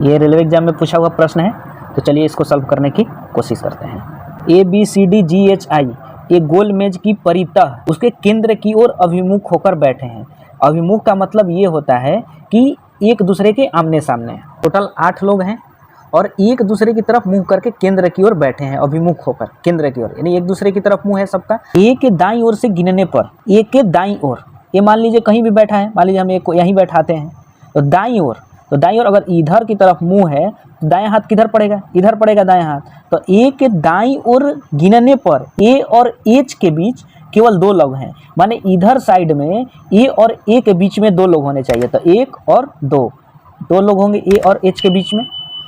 ये railway exam में पूछा हुआ प्रश्न है, तो चलिए इसको सॉल्व करने की कोशिश करते हैं। ABCDGHI एक गोल मेज की परितः उसके केंद्र की ओर अभिमुख होकर बैठे हैं। अभिमुख का मतलब ये होता है कि एक दूसरे के आमने सामने। टोटल 8 लोग हैं और एक दूसरे की तरफ मुंह करके केंद्र की ओर बैठे हैं, अभिमुख होकर केंद्र की ओर, यानी एक दूसरे की तरफ मुंह है सबका। ए के दाईं ओर से गिनने पर, ए के दाईं ओर, ये मान लीजिए कहीं भी बैठा है, मान लीजिए हम एक को यहीं बैठाते हैं, तो दाईं ओर, तो दाईं ओर अगर इधर की तरफ मुंह है तो दाएं हाथ किधर पड़ेगा, इधर पड़ेगा दाएं हाथ। तो ए के दाईं ओर गिनने पर ए और एच के बीच केवल 2 लोग हैं, माने इधर साइड में ए और ए के बीच में 2 लोग होने चाहिए। तो 1 और 2 लोग होंगे ए और एच के बीच में।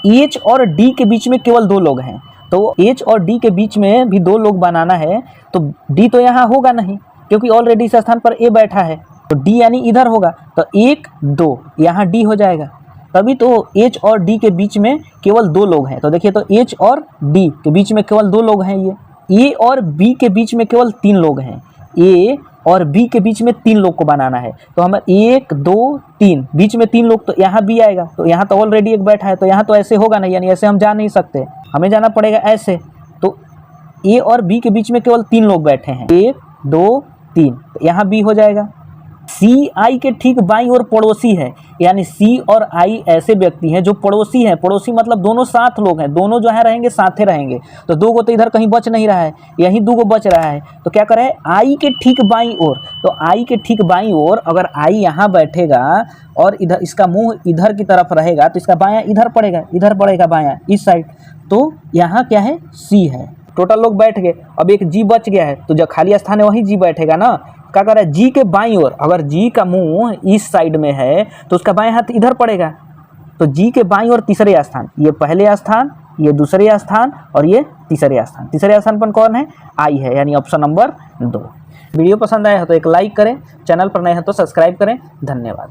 एच और डी के बीच में केवल 2 लोग हैं, तो एच और डी के बीच में भी 2 लोग बनाना है। तो डी तो यहाँ होगा नहीं क्योंकि ऑलरेडी इस स्थान पर ए बैठा है, तो डी यानी इधर होगा। तो 1 2 यहाँ डी हो जाएगा, तभी तो एच और डी के बीच में केवल 2 लोग हैं। तो देखिए, तो एच और डी के बीच में केवल 2 लोग हैं। ये ए और बी के बीच में केवल 3 लोग हैं। ए और बी के बीच में 3 लोग को बनाना है, तो हम 1 2 3 बीच में 3 लोग, तो यहाँ बी आएगा। तो यहाँ तो ऑलरेडी एक बैठा है, तो यहाँ तो ऐसे होगा नहीं, यानी ऐसे हम जा नहीं सकते, हमें जाना पड़ेगा ऐसे। तो ए और बी के बीच में केवल 3 लोग बैठे हैं, 1 2 3, तो यहाँ बी हो जाएगा। सी आई के ठीक बाईं ओर पड़ोसी है, यानी सी और आई ऐसे व्यक्ति हैं जो पड़ोसी हैं। पड़ोसी मतलब दोनों साथ लोग हैं, दोनों जो है रहेंगे साथे रहेंगे। तो 2 को तो इधर कहीं बच नहीं रहा है, यहीं 2 को बच रहा है, तो क्या करें, आई के ठीक बाईं ओर। तो आई के ठीक बाईं ओर अगर आई यहाँ बैठेगा और इधर इसका मुंह इधर की तरफ रहेगा, तो इसका बायां इधर पड़ेगा बायां इस साइड। तो यहाँ क्या है, सी है। टोटल लोग बैठ गए, अब एक जी बच गया है, तो जो खाली स्थान है वहीं जी बैठेगा ना। क्या कर रहा है, जी के बाईं ओर, अगर जी का मुंह इस साइड में है तो उसका बाएं हाथ इधर पड़ेगा। तो जी के बाईं ओर तीसरे स्थान, ये पहले स्थान, ये दूसरे स्थान और ये तीसरे स्थान। तीसरे स्थान पर कौन है, आई है, यानी ऑप्शन नंबर 2। वीडियो पसंद आया हो तो एक लाइक करें, चैनल पर नए हैं तो सब्सक्राइब करें। धन्यवाद।